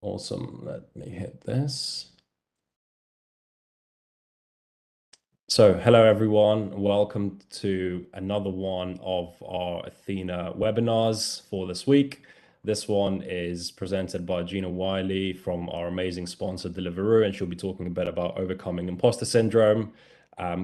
Awesome. Let me hit this. So, hello everyone. Welcome to another one of our Athena webinars for this week. This one is presented by Gina Wiley from our amazing sponsor, Deliveroo, and she'll be talking a bit about overcoming imposter syndrome.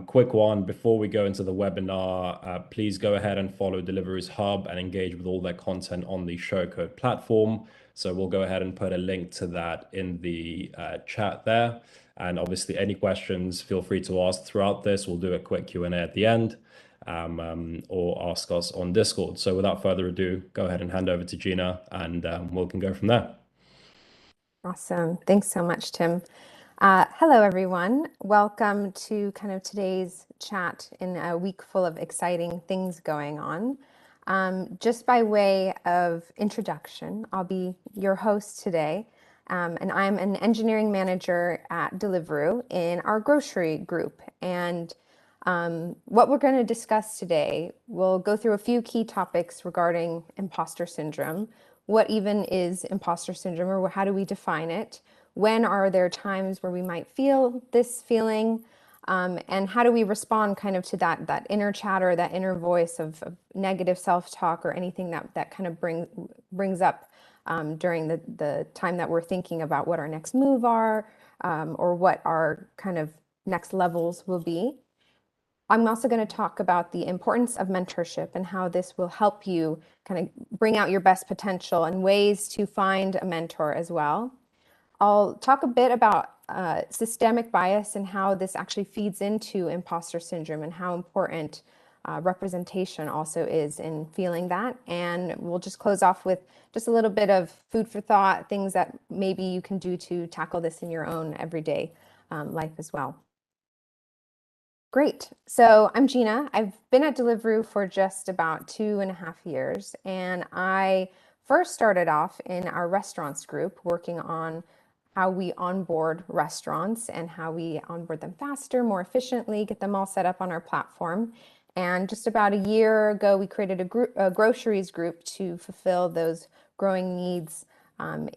Quick one before we go into the webinar, please go ahead and follow Deliveroo's hub and engage with all their content on the Showcode platform. So we'll go ahead and put a link to that in the chat there. And obviously, any questions, feel free to ask throughout this. We'll do a quick Q&A at the end, or ask us on Discord. So without further ado, go ahead and hand over to Gina, and we can go from there. Awesome. Thanks so much, Tim. Hello, everyone. Welcome to kind of today's chat in a week full of exciting things going on. Just by way of introduction, I'll be your host today, and I'm an engineering manager at Deliveroo in our grocery group. And what we're going to discuss today, we'll go through a few key topics regarding imposter syndrome. What even is imposter syndrome, or how do we define it? When are there times where we might feel this feeling? And how do we respond kind of to that inner chatter, that inner voice of negative self-talk, or anything that kind of brings up during the time that we're thinking about what our next move are, or what our kind of next levels will be. I'm also going to talk about the importance of mentorship and how this will help you kind of bring out your best potential and ways to find a mentor as well. I'll talk a bit about systemic bias and how this actually feeds into imposter syndrome and how important representation also is in feeling that. And we'll just close off with just a little bit of food for thought, things that maybe you can do to tackle this in your own everyday life as well. Great. So I'm Gina. I've been at Deliveroo for just about 2.5 years, and I first started off in our restaurants group working on how we onboard restaurants and how we onboard them faster, more efficiently, get them all set up on our platform. And just about a year ago, we created a groceries group to fulfill those growing needs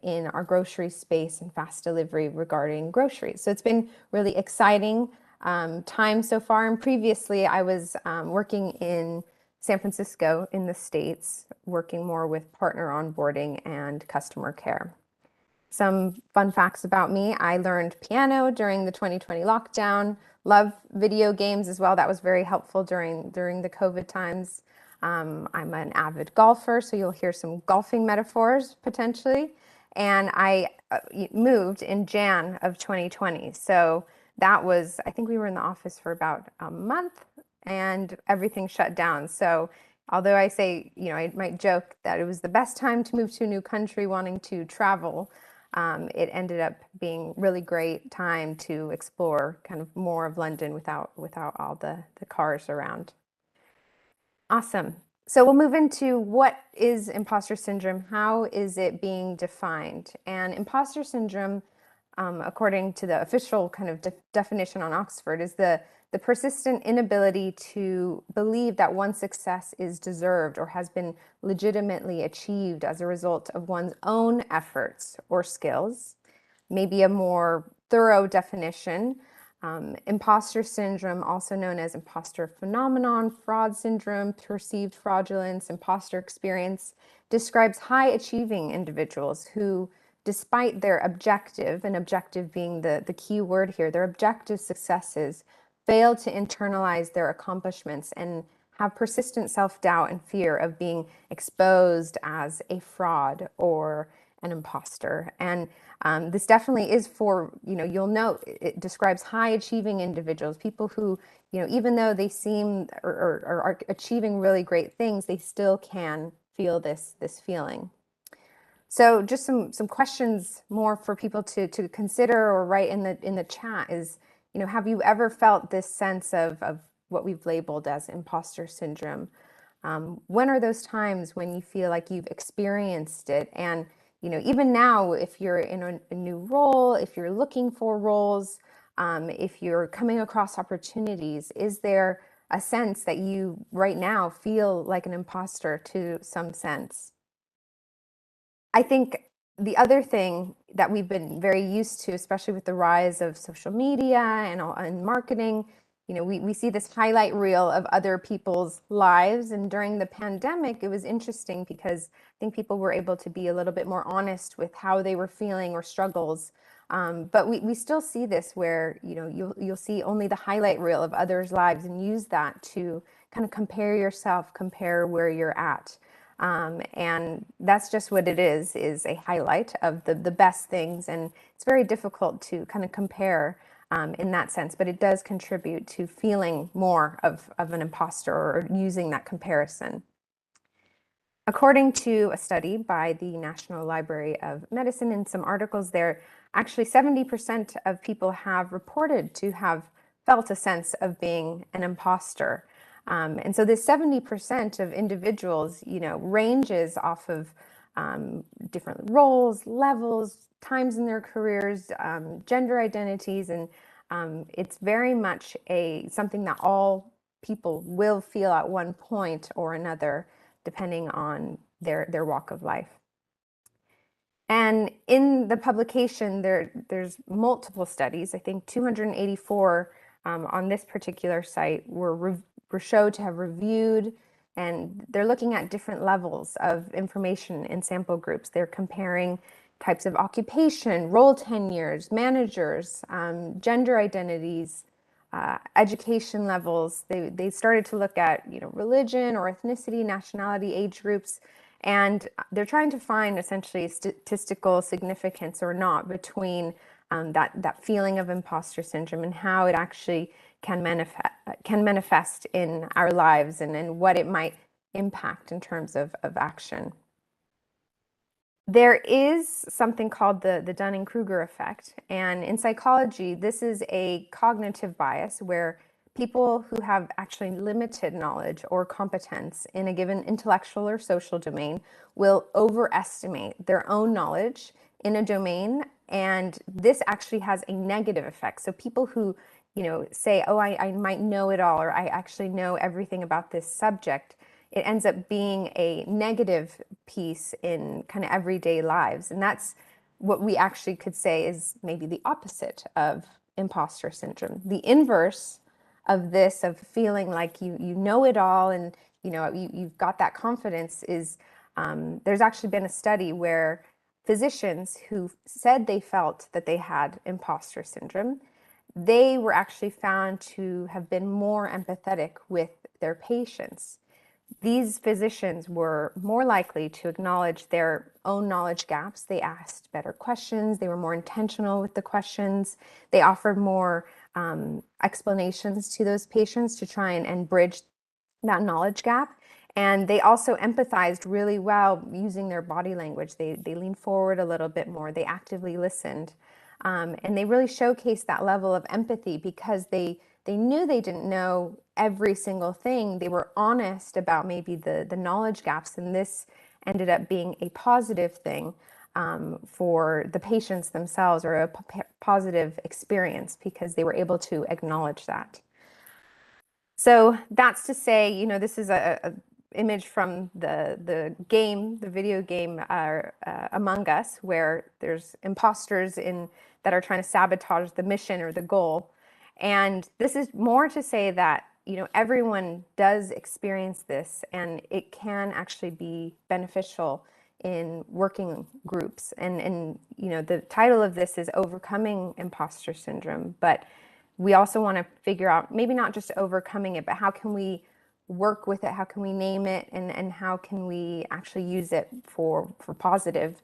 in our grocery space and fast delivery regarding groceries. So it's been really exciting time so far. And previously I was working in San Francisco in the States, working more with partner onboarding and customer care. Some fun facts about me: I learned piano during the 2020 lockdown, love video games as well. That was very helpful during the COVID times. I'm an avid golfer, so you'll hear some golfing metaphors potentially. And I moved in Jan of 2020. So that was, I think we were in the office for about a month and everything shut down. So although I say, I might joke that it was the best time to move to a new country wanting to travel, it ended up being really great time to explore kind of more of London without all the cars around. Awesome. So we'll move into what is imposter syndrome, how is it being defined? And imposter syndrome, according to the official kind of definition on Oxford, is the persistent inability to believe that one's success is deserved or has been legitimately achieved as a result of one's own efforts or skills. Maybe a more thorough definition: imposter syndrome, also known as imposter phenomenon, fraud syndrome, perceived fraudulence, imposter experience, describes high achieving individuals who, despite their objective, and objective being the key word here, their objective successes, fail to internalize their accomplishments and have persistent self-doubt and fear of being exposed as a fraud or an imposter. And this definitely is for, you'll note it describes high achieving individuals, people who, even though they seem or are achieving really great things, they still can feel this feeling. So just some questions more for people to consider or write in the chat is, have you ever felt this sense of what we've labeled as imposter syndrome? When are those times when you feel like you've experienced it? And, even now, if you're in a new role, if you're looking for roles, if you're coming across opportunities, is there a sense that you right now feel like an imposter to some sense? I think the other thing that we've been very used to, especially with the rise of social media and marketing. We see this highlight reel of other people's lives. And during the pandemic, it was interesting because I think people were able to be a little bit more honest with how they were feeling or struggles. But we still see this where, you'll see only the highlight reel of others' lives and use that to kind of compare yourself, compare where you're at. And that's just what it is a highlight of the best things. And it's very difficult to kind of compare in that sense, but it does contribute to feeling more of an imposter or using that comparison. According to a study by the National Library of Medicine and some articles there, actually 70% of people have reported to have felt a sense of being an imposter. And so this 70% of individuals, ranges off of different roles, levels, times in their careers, gender identities, and it's very much something that all people will feel at one point or another, depending on their walk of life. And in the publication, there's multiple studies. I think 284 on this particular site were showed to have reviewed, and they're looking at different levels of information in sample groups. They're comparing types of occupation, role tenures, managers, gender identities, education levels. They started to look at religion or ethnicity, nationality, age groups, and they're trying to find essentially statistical significance or not between that feeling of imposter syndrome and how it actually can manifest in our lives and what it might impact in terms of action. There is something called the Dunning-Kruger effect, and in psychology, this is a cognitive bias where people who have actually limited knowledge or competence in a given intellectual or social domain will overestimate their own knowledge in a domain, and this actually has a negative effect. So people who say, oh, I might know it all, or I actually know everything about this subject, it ends up being a negative piece in kind of everyday lives. And that's what we actually could say is maybe the opposite of imposter syndrome. The inverse of this, of feeling like you know it all and you've got that confidence, is there's actually been a study where physicians who said they felt that they had imposter syndrome, they were actually found to have been more empathetic with their patients. These physicians were more likely to acknowledge their own knowledge gaps. They asked better questions. They were more intentional with the questions. They offered more explanations to those patients to try and bridge that knowledge gap. And they also empathized really well using their body language. They leaned forward a little bit more. They actively listened. And they really showcased that level of empathy because they knew they didn't know every single thing. They were honest about maybe the knowledge gaps, and this ended up being a positive thing for the patients themselves, or a positive experience because they were able to acknowledge that. So that's to say, this is a image from the game, the video game Among Us, where there's imposters that are trying to sabotage the mission or the goal. And this is more to say that, everyone does experience this, and it can actually be beneficial in working groups. And the title of this is Overcoming Imposter Syndrome, but we also want to figure out maybe not just overcoming it, but how can we work with it? How can we name it? And how can we actually use it for positive?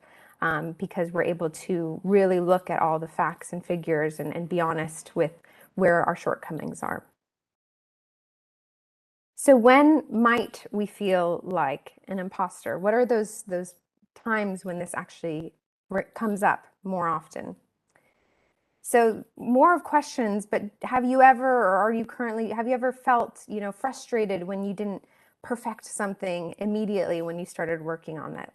Because we're able to really look at all the facts and figures and be honest with where our shortcomings are. So when might we feel like an imposter? What are those times when this actually comes up more often? So more of questions, but have you ever felt, frustrated when you didn't perfect something immediately when you started working on it?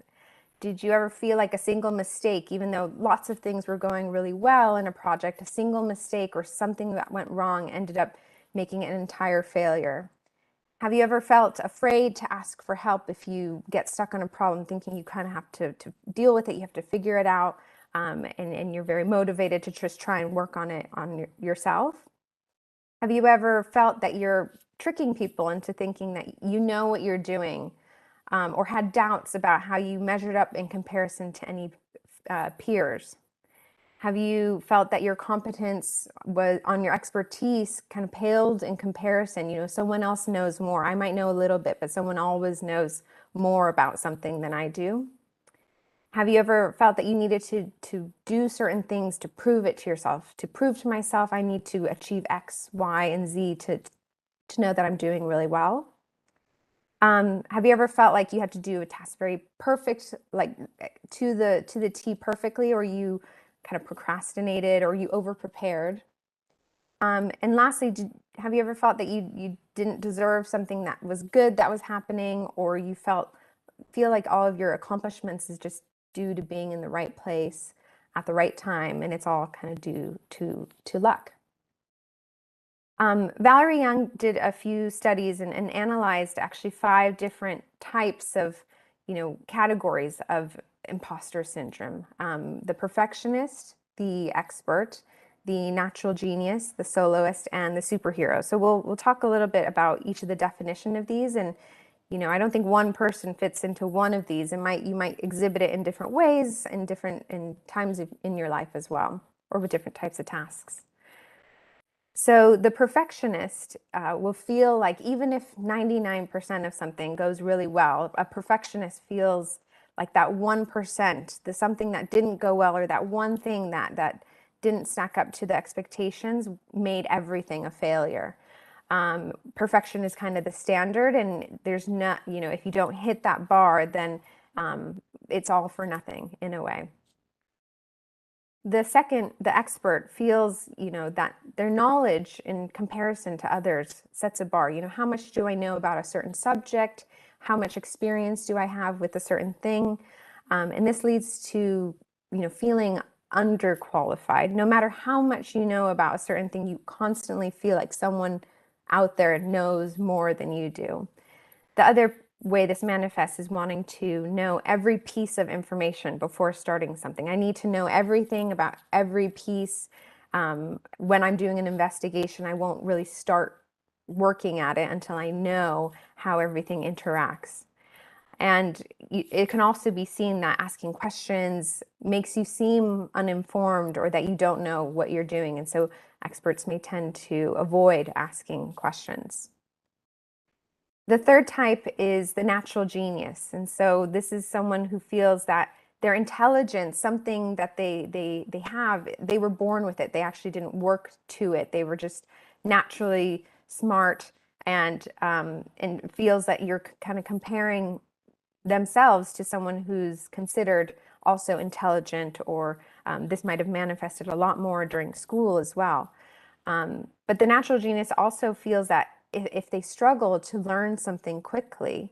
Did you ever feel like a single mistake, even though lots of things were going really well in a project, a single mistake or something that went wrong ended up making it an entire failure? Have you ever felt afraid to ask for help if you get stuck on a problem, thinking you kind of have to deal with it, you have to figure it out? and you're very motivated to just try and work on it on yourself. Have you ever felt that you're tricking people into thinking that you know what you're doing, or had doubts about how you measured up in comparison to any peers? Have you felt that your competence was on your expertise kind of paled in comparison? Someone else knows more. I might know a little bit, but someone always knows more about something than I do. Have you ever felt that you needed to do certain things to prove it to yourself? To prove to myself I need to achieve X, Y, and Z to know that I'm doing really well? Have you ever felt like you had to do a task very perfect, like to the T perfectly, or you kind of procrastinated, or you over prepared? And lastly, have you ever felt that you didn't deserve something that was good that was happening, or you feel like all of your accomplishments is just due to being in the right place at the right time, and it's all kind of due to luck? Valerie Young did a few studies and analyzed actually 5 different types of, categories of imposter syndrome: the perfectionist, the expert, the natural genius, the soloist, and the superhero. So we'll talk a little bit about each of the definition of these. And I don't think one person fits into one of these. You might exhibit it in different ways in times in your life as well, or with different types of tasks. So the perfectionist will feel like even if 99% of something goes really well, a perfectionist feels like that 1%, the something that didn't go well, or that one thing that didn't stack up to the expectations, made everything a failure. Perfection is kind of the standard, and there's not, if you don't hit that bar, then it's all for nothing in a way. The expert feels, that their knowledge in comparison to others sets a bar. How much do I know about a certain subject? How much experience do I have with a certain thing? And this leads to, feeling underqualified. No matter how much you know about a certain thing, you constantly feel like someone out there knows more than you do. The other way this manifests is wanting to know every piece of information before starting something. I need to know everything about every piece. When I'm doing an investigation, I won't really start working at it until I know how everything interacts. And it can also be seen that asking questions makes you seem uninformed, or that you don't know what you're doing. And so experts may tend to avoid asking questions. The third type is the natural genius. And so this is someone who feels that their intelligence, something that they have, they were born with it. They actually didn't work to it. They were just naturally smart, and feels that you're kind of comparing themselves to someone who's considered also intelligent, or this might have manifested a lot more during school as well. But the natural genius also feels that if they struggle to learn something quickly,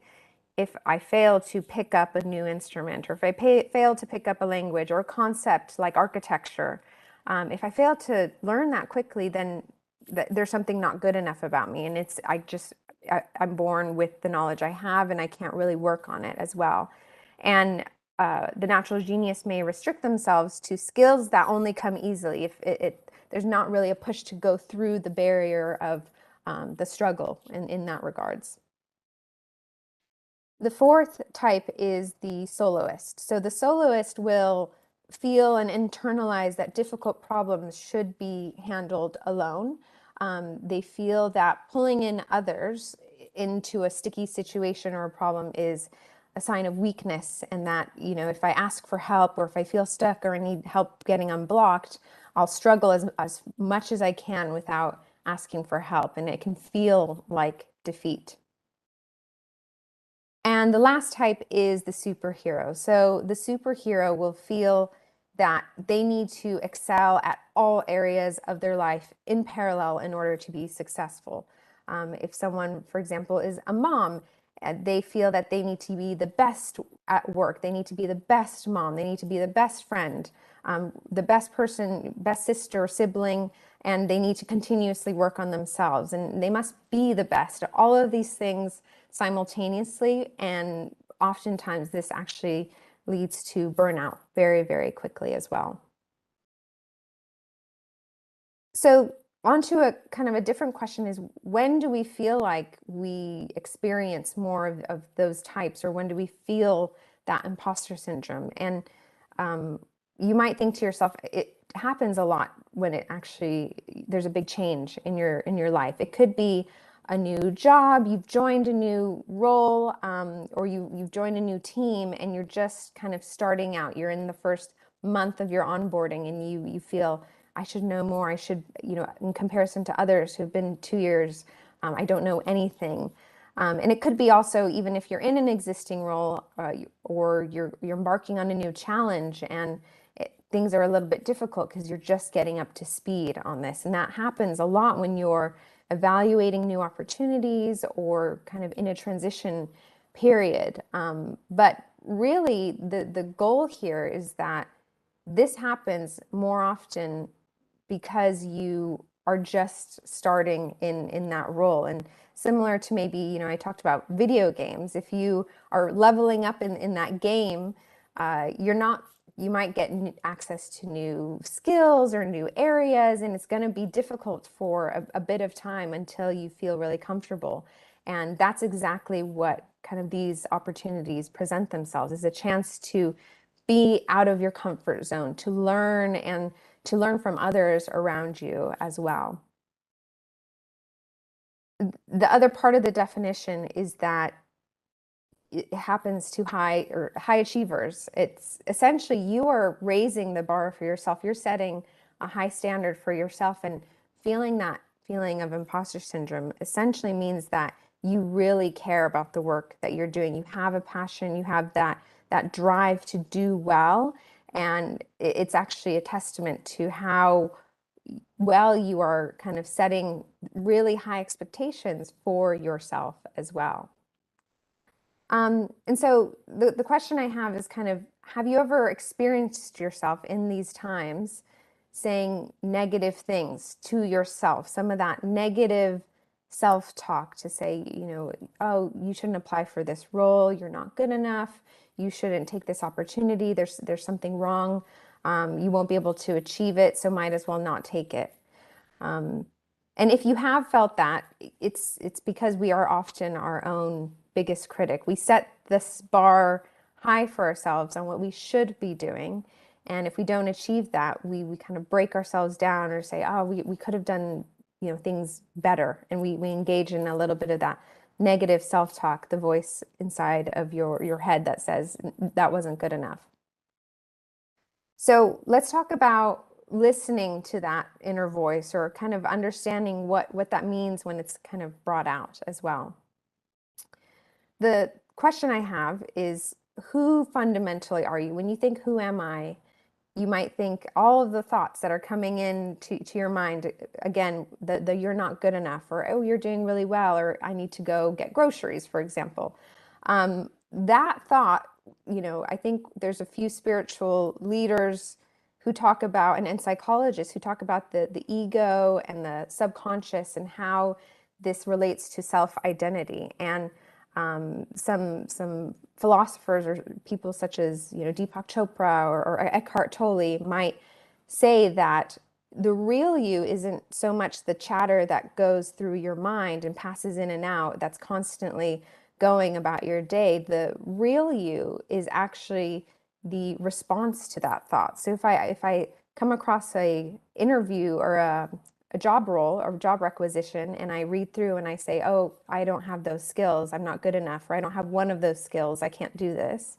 if I fail to pick up a new instrument, or if I fail to pick up a language or a concept like architecture, if I fail to learn that quickly, then there's something not good enough about me. And I'm born with the knowledge I have, and I can't really work on it as well. And the natural genius may restrict themselves to skills that only come easily. If there's not really a push to go through the barrier of the struggle in that regards. The fourth type is the soloist. So the soloist will feel and internalize that difficult problems should be handled alone. They feel that pulling in others into a sticky situation or a problem is a sign of weakness, and that, if I ask for help, or if I feel stuck, or I need help getting unblocked, I'll struggle as much as I can without asking for help, and it can feel like defeat. And the last type is the superhero. So the superhero will feel that they need to excel at all areas of their life in parallel in order to be successful. If someone, for example, is a mom, they feel that they need to be the best at work. They need to be the best mom. They need to be the best friend, the best person, best sister or sibling, and they need to continuously work on themselves. And they must be the best at all of these things simultaneously. And oftentimes this actually leads to burnout very, very quickly as well. So onto a kind of a different question is, when do we feel like we experience more of those types, or when do we feel that imposter syndrome? And you might think to yourself, it happens a lot when it actually, there's a big change in your life. It could be a new job, you've joined a new role, or you've joined a new team and you're just kind of starting out. You're in the first month of your onboarding and you feel, I should know more. I should, in comparison to others who've been 2 years, I don't know anything. And it could be also, even if you're in an existing role, or you're embarking on a new challenge and things are a little bit difficult because you're just getting up to speed on this. And that happens a lot when you're evaluating new opportunities or kind of in a transition period. But really, the goal here is that this happens more often because you are just starting in that role. And similar to maybe, I talked about video games. If you are leveling up in that game, you might get access to new skills or new areas, and it's going to be difficult for a bit of time until you feel really comfortable. And that's exactly what kind of these opportunities present themselves, as a chance to be out of your comfort zone, to learn and to learn from others around you as well. The other part of the definition is that it happens to high achievers. It's essentially, you are raising the bar for yourself. You're setting a high standard for yourself, and feeling that feeling of imposter syndrome essentially means that you really care about the work that you're doing. You have a passion, you have that drive to do well, and it's actually a testament to how well you are kind of setting really high expectations for yourself as well. And so the question I have is kind of, have you ever experienced yourself in these times saying negative things to yourself, some of that negative self-talk to say, oh, you shouldn't apply for this role, you're not good enough, you shouldn't take this opportunity, there's something wrong, you won't be able to achieve it, so might as well not take it. And if you have felt that, it's because we are often our own biggest critic. We set this bar high for ourselves on what we should be doing. And if we don't achieve that, we kind of break ourselves down or say, oh, we could have done, things better. And we engage in a little bit of that negative self-talk, the voice inside of your head that says that wasn't good enough. So let's talk about listening to that inner voice, or kind of understanding what that means when it's kind of brought out as well. The question I have is, who fundamentally are you? When you think, who am I? You might think all of the thoughts that are coming in to your mind, again, the you're not good enough, or, oh, you're doing really well, or I need to go get groceries, for example. That thought, I think there's a few spiritual leaders who talk about, and psychologists who talk about the ego and the subconscious and how this relates to self-identity. And some philosophers or people such as, Deepak Chopra or Eckhart Tolle might say that the real you isn't so much the chatter that goes through your mind and passes in and out, that's constantly going about your day. The real you is actually the response to that thought. So if I come across a interview or a job role or job requisition, and I read through and I say, oh, I don't have those skills, I'm not good enough, or I don't have one of those skills, I can't do this.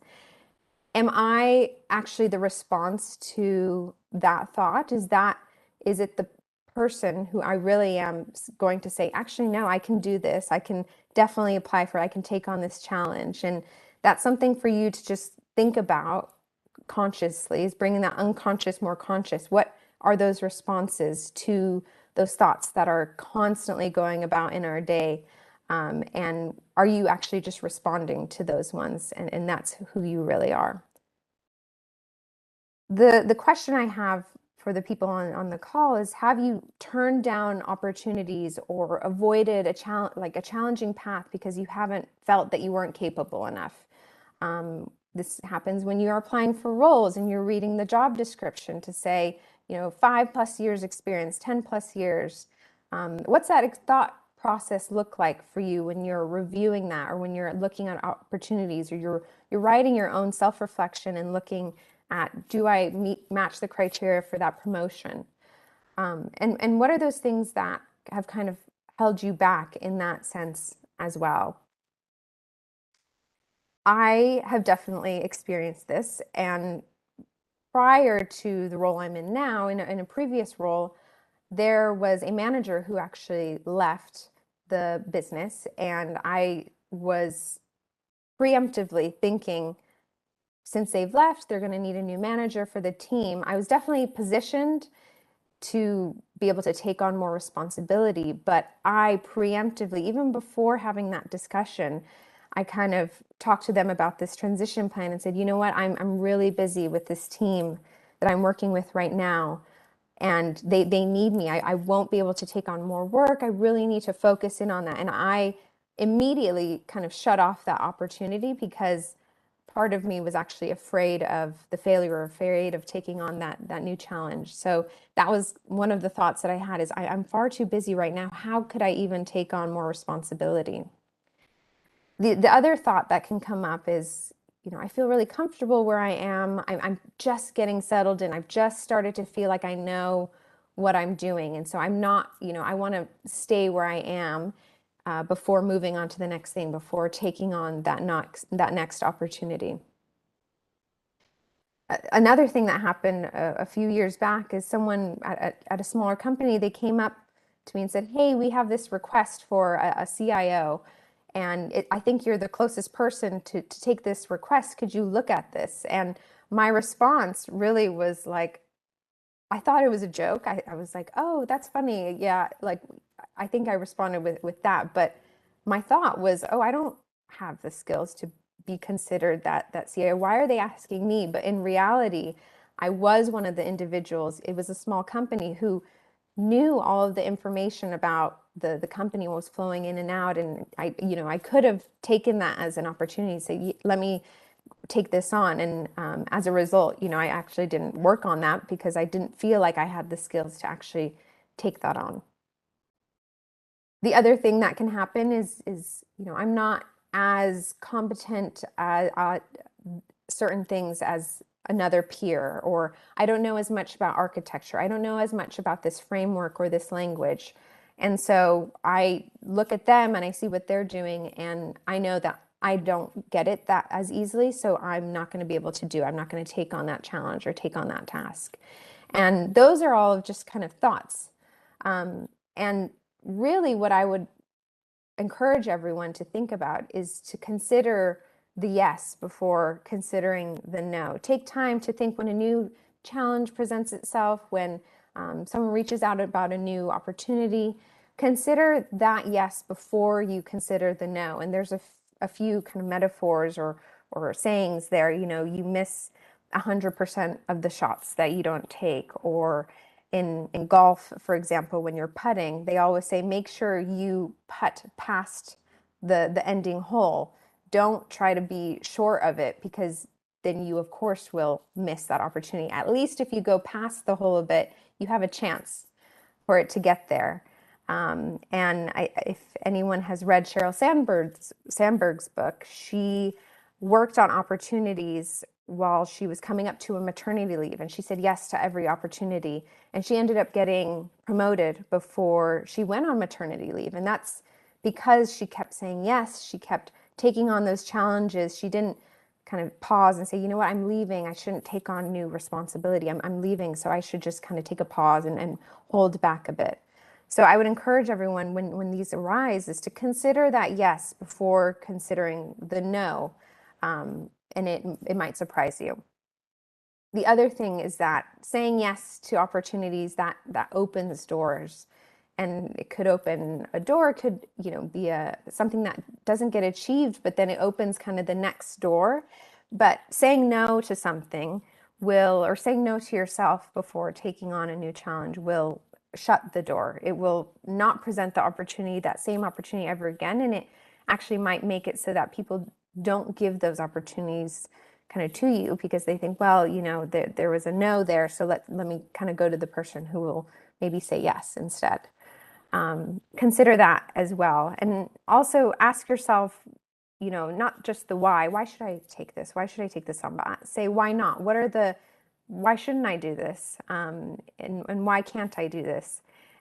Am I actually the response to that thought? Is it the person who I really am going to say, actually, no, I can do this, I can definitely apply for it, I can take on this challenge? And that's something for you to just think about consciously, is bringing that unconscious more conscious. What are those responses to those thoughts that are constantly going about in our day? And are you actually just responding to those ones? And that's who you really are. The question I have for the people on the call is, have you turned down opportunities or avoided a challenging path because you haven't felt that you weren't capable enough? This happens when you're applying for roles and you're reading the job description to say, 5+ years experience, 10+ years. What's that thought process look like for you when you're reviewing that, or when you're looking at opportunities, or you're writing your own self-reflection and looking at, do I match the criteria for that promotion? And what are those things that have kind of held you back in that sense as well? I have definitely experienced this, and prior to the role I'm in now, in a previous role, there was a manager who actually left the business, and I was preemptively thinking, since they've left, they're going to need a new manager for the team. I was definitely positioned to be able to take on more responsibility, but I preemptively, even before having that discussion, I kind of talked to them about this transition plan and said, you know what, I'm really busy with this team that I'm working with right now, and they need me. I won't be able to take on more work. I really need to focus in on that. And I immediately kind of shut off that opportunity, because part of me was actually afraid of the failure, afraid of taking on that new challenge. So that was one of the thoughts that I had, is I'm far too busy right now. How could I even take on more responsibility? The other thought that can come up is, I feel really comfortable where I am. I'm just getting settled in. I've just started to feel like I know what I'm doing. And so I'm not, I want to stay where I am before moving on to the next thing, before taking on that next opportunity. Another thing that happened a few years back is someone at a smaller company, they came up to me and said, hey, we have this request for a CIO, and I think you're the closest person to take this request. Could you look at this? And my response really was like, I thought it was a joke. I was like, oh, that's funny. Yeah, like I think I responded with that. But my thought was, oh, I don't have the skills to be considered that CIO. Why are they asking me? But in reality, I was one of the individuals. It was a small company who knew all of the information about the company, what was flowing in and out. And I could have taken that as an opportunity to say, let me take this on. And as a result, I actually didn't work on that because I didn't feel like I had the skills to actually take that on. The other thing that can happen is I'm not as competent at certain things as another peer, or I don't know as much about architecture. I don't know as much about this framework or this language. And so I look at them and I see what they're doing, and I know that I don't get it that as easily, so I'm not going to be able to do. I'm not going to take on that challenge or take on that task. And those are all just kind of thoughts. And really what I would encourage everyone to think about is to consider the yes before considering the no. Take time to think when a new challenge presents itself, when someone reaches out about a new opportunity. Consider that yes before you consider the no. And there's a few kind of metaphors or sayings there. You miss 100% of the shots that you don't take. Or in golf, for example, when you're putting, they always say, make sure you putt past the ending hole. Don't try to be short of it, because then you, of course, will miss that opportunity. At least if you go past the hole a bit, you have a chance for it to get there. And if anyone has read Sheryl Sandberg's book, she worked on opportunities while she was coming up to a maternity leave, and she said yes to every opportunity, and she ended up getting promoted before she went on maternity leave. And that's because she kept saying yes. She kept taking on those challenges. She didn't kind of pause and say, you know what, I'm leaving. I shouldn't take on new responsibility. I'm leaving, so I should just kind of take a pause and hold back a bit. So I would encourage everyone, when these arise, is to consider that yes before considering the no, and it might surprise you. The other thing is that saying yes to opportunities that opens doors, and it could open a door, could be something that doesn't get achieved, but then it opens kind of the next door. But saying no to something or saying no to yourself before taking on a new challenge will shut the door. It will not present that same opportunity ever again, and it actually might make it so that people don't give those opportunities kind of to you because they think, well, there was a no there, so let me kind of go to the person who will maybe say yes instead. Consider that as well. And also ask yourself, not just the why. Why should I take this? Why should I take this on? But say, why not? Why shouldn't I do this? And why can't I do this?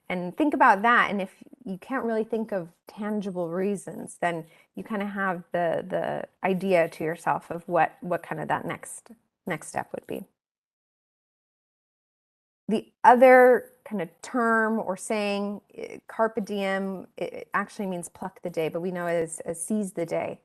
And think about that. And if you can't really think of tangible reasons, then you kind of have the idea to yourself of what kind of that next step would be. The other kind of term or saying, Carpe Diem, it actually means pluck the day, but we know it as seize the day.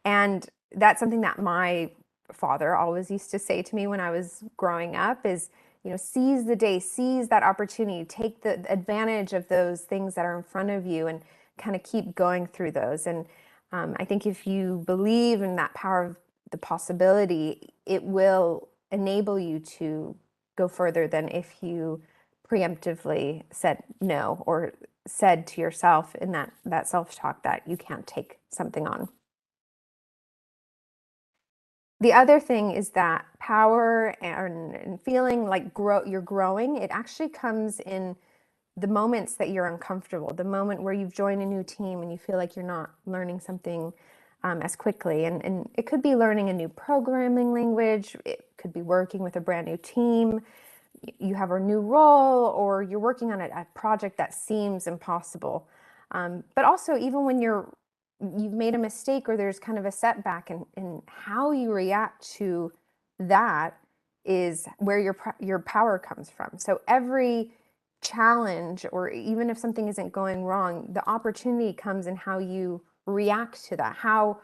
And that's something that my father always used to say to me when I was growing up is, seize the day, seize that opportunity, take the advantage of those things that are in front of you and kind of keep going through those. And I think if you believe in that power of the possibility, it will enable you to go further than if you preemptively said no or said to yourself in that self-talk that you can't take something on. The other thing is that power and feeling like you're growing, it actually comes in the moments that you're uncomfortable, the moment where you've joined a new team and you feel like you're not learning something as quickly. And it could be learning a new programming language, it could be working with a brand new team, you have a new role, or you're working on a project that seems impossible. But also, even when you've made a mistake or there's kind of a setback, and how you react to that is where your power comes from. So every challenge, or even if something isn't going wrong, the opportunity comes in how you react to that. How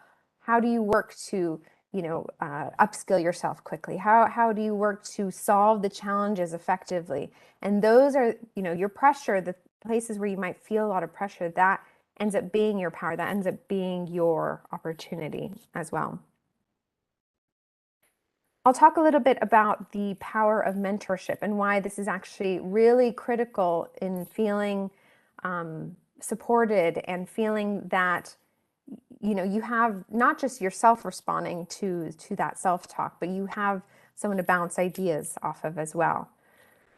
do you work to upskill yourself quickly? How do you work to solve the challenges effectively? And those are, your pressure, the places where you might feel a lot of pressure, that ends up being your power, that ends up being your opportunity as well. I'll talk a little bit about the power of mentorship and why this is actually really critical in feeling supported and feeling that you have not just yourself responding to that self-talk, but you have someone to bounce ideas off of as well.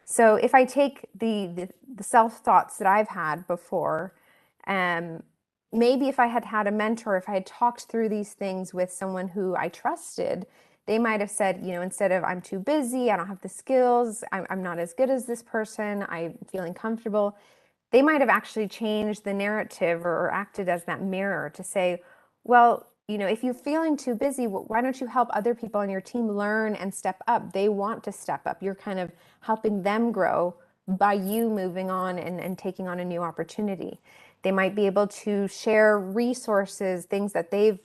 So if I take the self-thoughts that I've had before, maybe if I had had a mentor, if I had talked through these things with someone who I trusted, they might have said, instead of I'm too busy, I don't have the skills, I'm not as good as this person, I'm feeling comfortable, they might have actually changed the narrative or acted as that mirror to say, well, if you're feeling too busy, why don't you help other people on your team learn and step up? They want to step up. You're kind of helping them grow by you moving on and taking on a new opportunity. They might be able to share resources, things that they've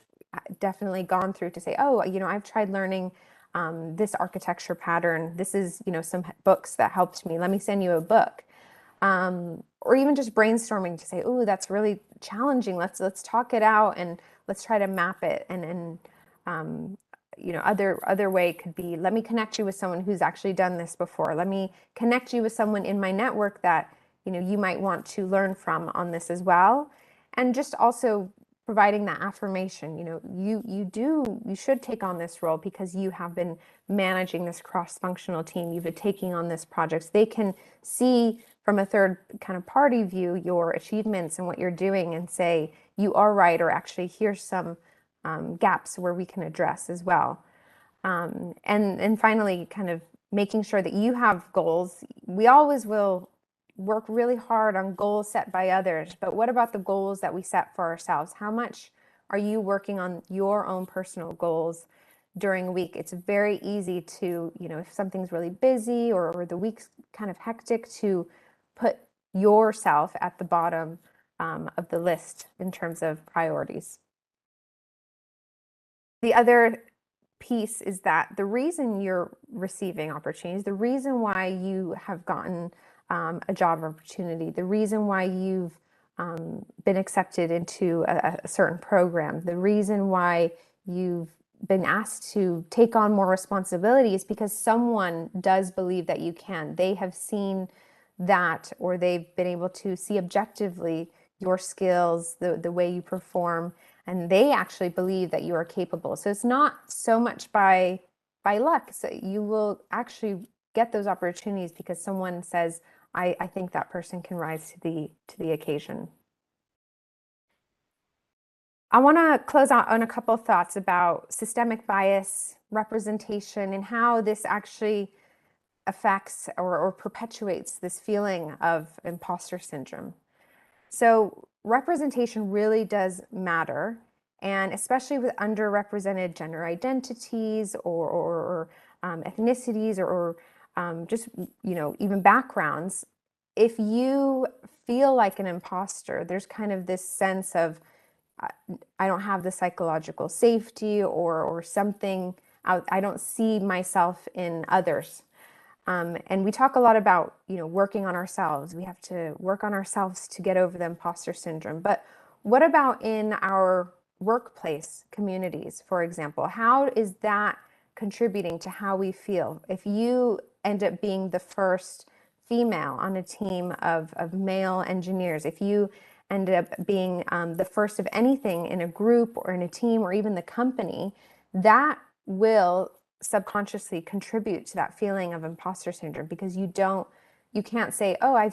definitely gone through to say, oh, I've tried learning this architecture pattern. This is, some books that helped me. Let me send you a book. Or even just brainstorming to say, oh, that's really challenging. Let's talk it out and let's try to map it. And other way could be, let me connect you with someone who's actually done this before. Let me connect you with someone in my network that you might want to learn from on this as well. And just also providing that affirmation, you should take on this role because you have been managing this cross-functional team. You've been taking on this project. So they can see from a third kind of party view your achievements and what you're doing and say, you are right, or actually here's some gaps where we can address as well. And finally, kind of making sure that you have goals. We always will work really hard on goals set by others, but what about the goals that we set for ourselves? How much are you working on your own personal goals during a week? It's very easy to, if something's really busy or the week's kind of hectic, to put yourself at the bottom of the list in terms of priorities. The other piece is that the reason you're receiving opportunities, the reason why you have gotten a job opportunity, the reason why you've been accepted into a certain program, the reason why you've been asked to take on more responsibility is because someone does believe that you can. They have seen that, or they've been able to see objectively your skills, the way you perform, and they actually believe that you are capable. So it's not so much by by luck. So you will actually get those opportunities because someone says, I think that person can rise to the occasion. I want to close out on a couple of thoughts about systemic bias, representation, and how this actually affects or perpetuates this feeling of imposter syndrome. So representation really does matter, and especially with underrepresented gender identities or ethnicities or just, even backgrounds. If you feel like an imposter, there's kind of this sense of I don't have the psychological safety or something out. I don't see myself in others. And we talk a lot about, working on ourselves. We have to work on ourselves to get over the imposter syndrome. But what about in our workplace communities, for example? How is that contributing to how we feel? If you end up being the first female on a team of male engineers, if you end up being the first of anything in a group or in a team or even the company, that will subconsciously contribute to that feeling of imposter syndrome, because you can't say, oh, I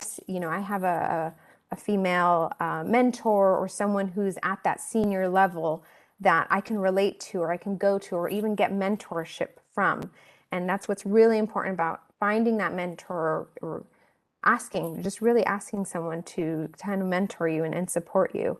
have a female mentor or someone who's at that senior level that I can relate to or I can go to or even get mentorship from. And that's what's really important about finding that mentor or just really asking someone to kind of mentor you and support you.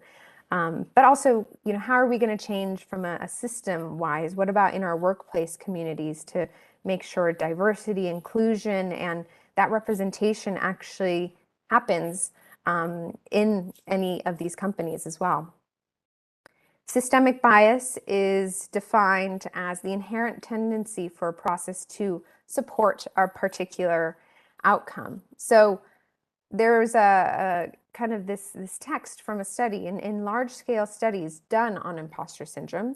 But also, how are we going to change from a system wise? What about in our workplace communities to make sure diversity, inclusion, and that representation actually happens in any of these companies as well? Systemic bias is defined as the inherent tendency for a process to support a particular outcome. So there's a kind of this text from a study in large-scale studies done on imposter syndrome.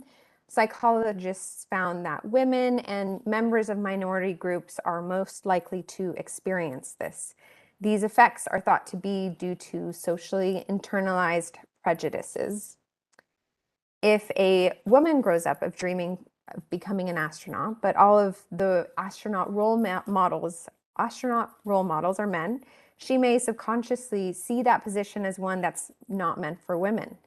Psychologists found that women and members of minority groups are most likely to experience this. These effects are thought to be due to socially internalized prejudices. If a woman grows up of dreaming of becoming an astronaut, but all of the astronaut role models are men, she may subconsciously see that position as one that's not meant for women.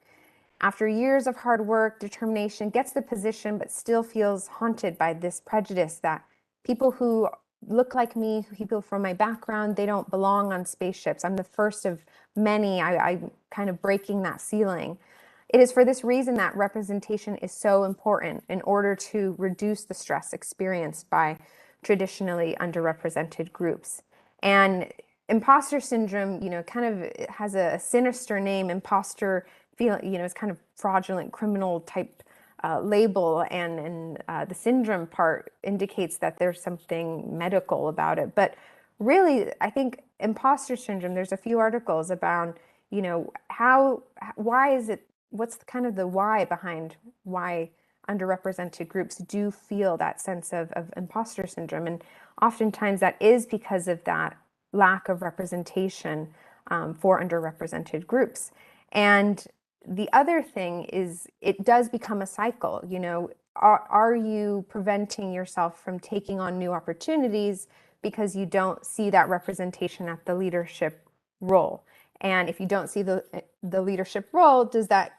After years of hard work, determination, gets the position, but still feels haunted by this prejudice that people who look like me, people from my background, they don't belong on spaceships. I'm the first of many. I'm kind of breaking that ceiling. It is for this reason that representation is so important in order to reduce the stress experienced by traditionally underrepresented groups. And imposter syndrome, kind of has a sinister name. Imposter it's kind of fraudulent criminal type label, and the syndrome part indicates that there's something medical about it. But really, I think imposter syndrome, there's a few articles about, why is it, what's kind of the why behind why underrepresented groups do feel that sense of imposter syndrome. And oftentimes that is because of that lack of representation for underrepresented groups. And the other thing is it does become a cycle. Are you preventing yourself from taking on new opportunities because you don't see that representation at the leadership role? And if you don't see the leadership role, does that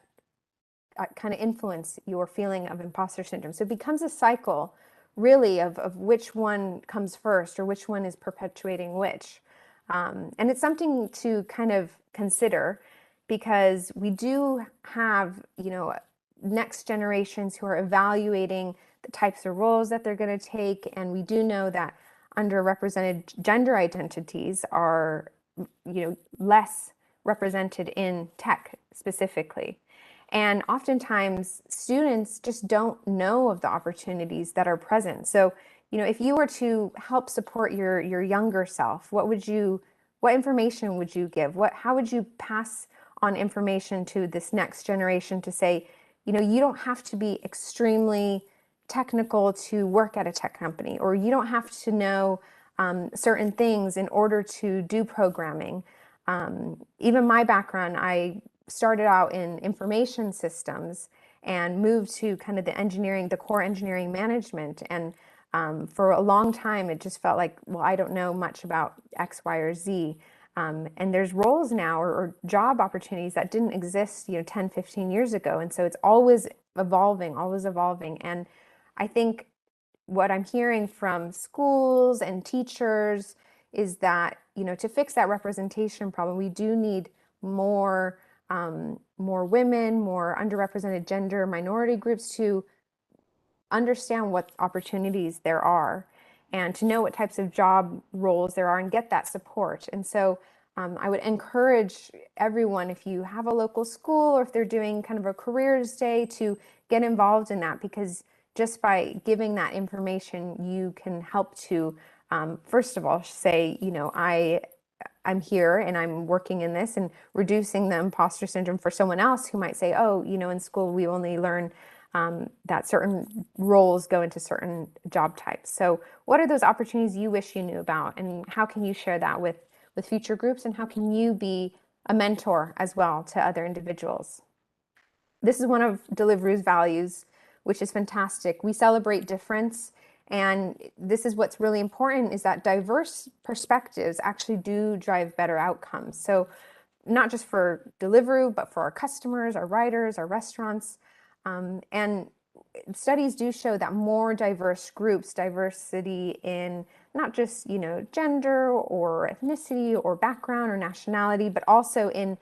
kind of influence your feeling of imposter syndrome? So it becomes a cycle, really, of which one comes first or which one is perpetuating which. And it's something to kind of consider, because we do have, next generations who are evaluating the types of roles that they're going to take. And we do know that underrepresented gender identities are, less represented in tech specifically. And oftentimes students just don't know of the opportunities that are present. So, if you were to help support your younger self, what information would you give? How would you pass on information to this next generation to say, you don't have to be extremely technical to work at a tech company, or you don't have to know certain things in order to do programming. Even my background, I started out in information systems and moved to kind of the core engineering management. And For a long time, it just felt like, well, I don't know much about X, Y, or Z. And there's roles now or job opportunities that didn't exist, 10, 15 years ago. And so it's always evolving, always evolving. And I think what I'm hearing from schools and teachers is that, to fix that representation problem, we do need more, more women, more underrepresented gender minority groups to understand what opportunities there are and to know what types of job roles there are and get that support. And so I would encourage everyone, if you have a local school or if they're doing kind of a careers day, to get involved in that, because just by giving that information, you can help to, first of all, say, I'm here and I'm working in this, and reducing the imposter syndrome for someone else who might say, oh, in school we only learn that certain roles go into certain job types. So what are those opportunities you wish you knew about, and how can you share that with future groups, and how can you be a mentor as well to other individuals? This is one of Deliveroo's values, which is fantastic. We celebrate difference. And this is what's really important, is that diverse perspectives actually do drive better outcomes. So not just for Deliveroo, but for our customers, our riders, our restaurants. And studies do show that more diverse groups, diversity in not just, gender or ethnicity or background or nationality, but also in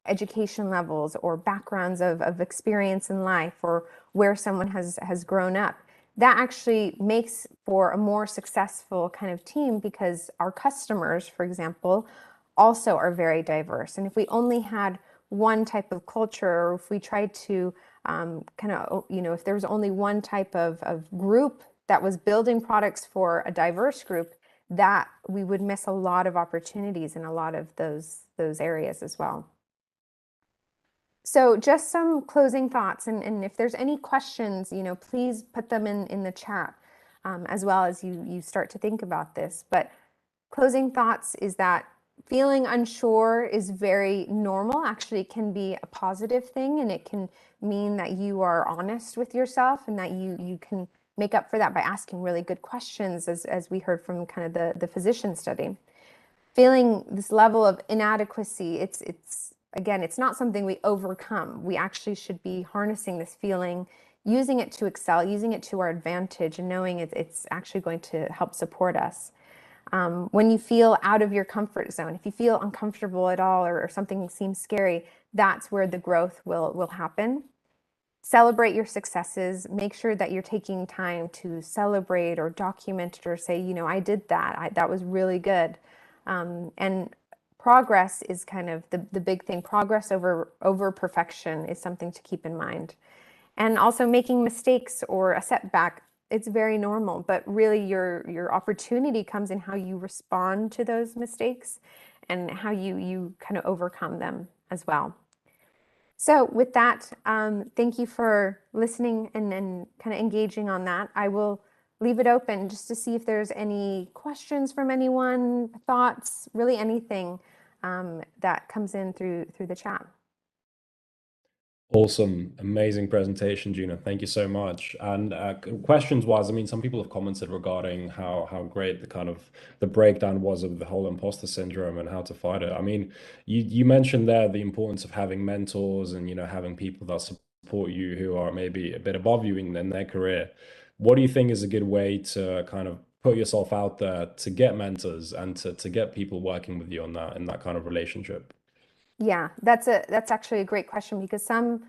education levels or backgrounds of experience in life, or where someone has grown up. That actually makes for a more successful kind of team, because our customers, for example, also are very diverse. And if we only had one type of culture, or if we tried to if there was only one type of group that was building products for a diverse group, that we would miss a lot of opportunities in a lot of those areas as well. So just some closing thoughts, and if there's any questions, please put them in the chat, as well as you start to think about this. But closing thoughts is that feeling unsure is very normal. Actually, it can be a positive thing, and it can mean that you are honest with yourself, and that you can make up for that by asking really good questions, as we heard from kind of the physician study. Feeling this level of inadequacy, again, it's not something we overcome. We actually should be harnessing this feeling, using it to excel, using it to our advantage, and knowing it's actually going to help support us. When you feel out of your comfort zone, if you feel uncomfortable at all, or something seems scary, that's where the growth will happen. Celebrate your successes. Make sure that you're taking time to celebrate or document it, or say, I did that. That was really good. And progress is kind of the big thing. Progress over perfection is something to keep in mind. And also, making mistakes or a setback, it's very normal, but really your opportunity comes in how you respond to those mistakes and how you kind of overcome them as well. So with that, thank you for listening and kind of engaging on that. I will leave it open just to see if there's any questions from anyone, thoughts, really anything that comes in through the chat. Awesome. Amazing presentation, Gina. Thank you so much. And questions wise, I mean, some people have commented regarding how great the breakdown was of the whole imposter syndrome and how to fight it. I mean, you mentioned there the importance of having mentors and, having people that support you who are maybe a bit above you in their career. What do you think is a good way to kind of put yourself out there to get mentors and to get people working with you on that, in that kind of relationship? Yeah, that's actually a great question, because some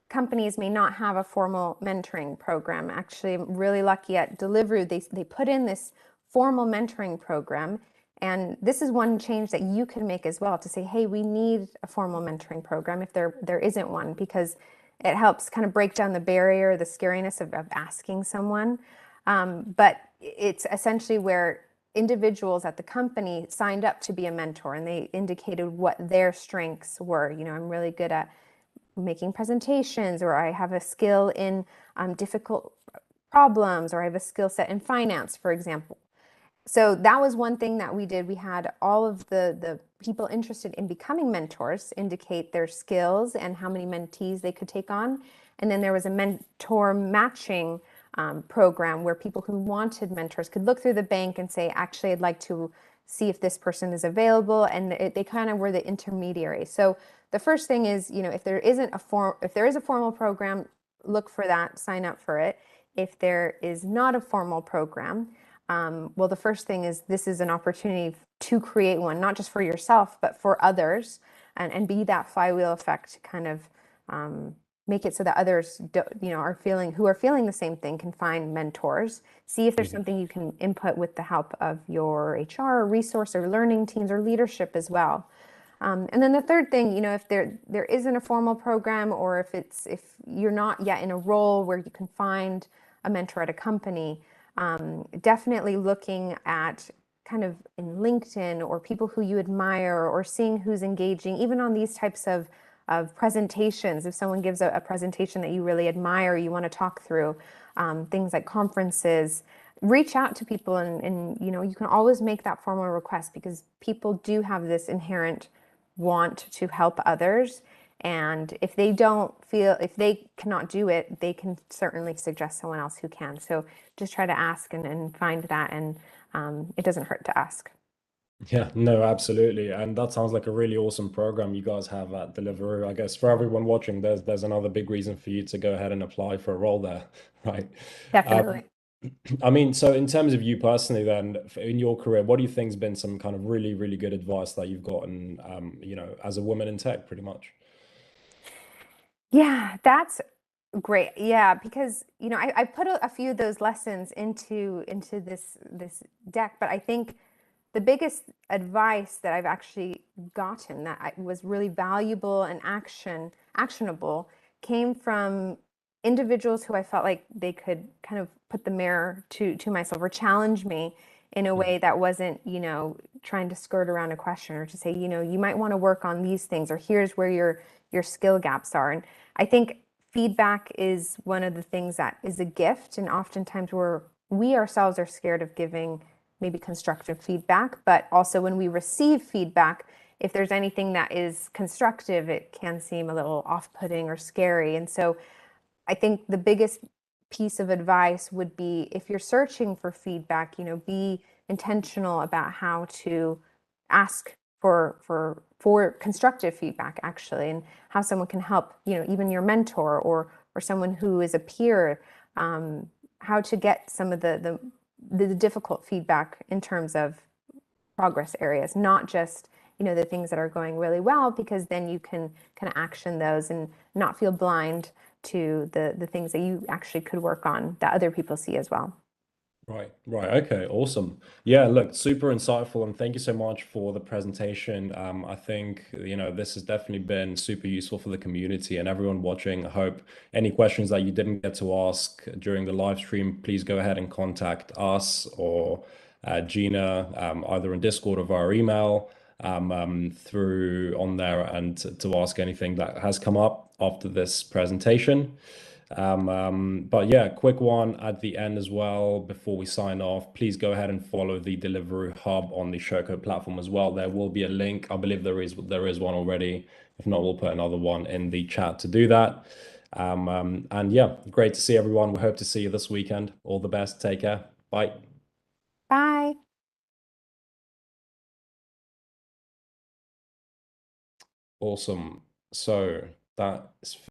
companies may not have a formal mentoring program. Actually, I'm really lucky at Deliveroo, they put in this formal mentoring program. And this is one change that you can make as well, to say, hey, we need a formal mentoring program if there isn't one, because it helps kind of break down the barrier, the scariness of asking someone. But it's essentially where individuals at the company signed up to be a mentor, and they indicated what their strengths were. I'm really good at making presentations, or I have a skill in difficult problems, or I have a skill set in finance, for example. So that was one thing that we did. We had all of the people interested in becoming mentors indicate their skills and how many mentees they could take on. And then there was a mentor matching program where people who wanted mentors could look through the bank and say, actually, I'd like to see if this person is available. And they kind of were the intermediary. So the first thing is, if there is a formal program, look for that, sign up for it. If there is not a formal program, well, the first thing is this is an opportunity to create one, not just for yourself, but for others, and be that flywheel effect to kind of make it so that others are feeling the same thing can find mentors. See if there's something you can input with the help of your HR or resource or learning teams or leadership as well. And then the third thing, if there isn't a formal program, or if you're not yet in a role where you can find a mentor at a company, definitely looking at kind of in LinkedIn or people who you admire, or seeing who's engaging, even on these types of presentations. If someone gives a presentation that you really admire, you want to talk through things like conferences, reach out to people, and you can always make that formal request, because people do have this inherent want to help others. And if they cannot do it, they can certainly suggest someone else who can. So just try to ask and find that, and it doesn't hurt to ask. Yeah, no, absolutely. And that sounds like a really awesome program you guys have at Deliveroo. I guess for everyone watching, there's another big reason for you to go ahead and apply for a role there, right? Um, Definitely. I mean, so in terms of you personally, then in your career, what do you think's been some kind of really, really good advice that you've gotten, as a woman in tech, pretty much? Yeah, that's great. Yeah, because I put a few of those lessons into this deck, but I think the biggest advice that I've actually gotten that was really valuable and actionable came from individuals who I felt like they could kind of put the mirror to myself, or challenge me in a way that wasn't, trying to skirt around a question, or to say, you might want to work on these things, or here's where your skill gaps are. And I think feedback is one of the things that is a gift, and oftentimes we ourselves are scared of giving maybe constructive feedback, but also when we receive feedback, if there's anything that is constructive, it can seem a little off-putting or scary. And so I think the biggest piece of advice would be, if you're searching for feedback, be intentional about how to ask for constructive feedback, actually, and how someone can help, even your mentor or someone who is a peer, how to get some of the difficult feedback in terms of progress areas, not just the things that are going really well, because then you can kind of action those and not feel blind to the things that you actually could work on that other people see as well. Right, right. Okay, awesome. Yeah, look, super insightful, and thank you so much for the presentation. I think, this has definitely been super useful for the community and everyone watching. I hope any questions that you didn't get to ask during the live stream, please go ahead and contact us or Gina, either in Discord or via email, through on there, and to ask anything that has come up after this presentation. But yeah, quick one at the end as well before we sign off. Please go ahead and follow the Deliveroo Hub on the Showcode platform as well. There will be a link. I believe there is one already. If not, we'll put another one in the chat to do that. And yeah, great to see everyone. We hope to see you this weekend. All the best. Take care. Bye. Bye. Awesome. So that is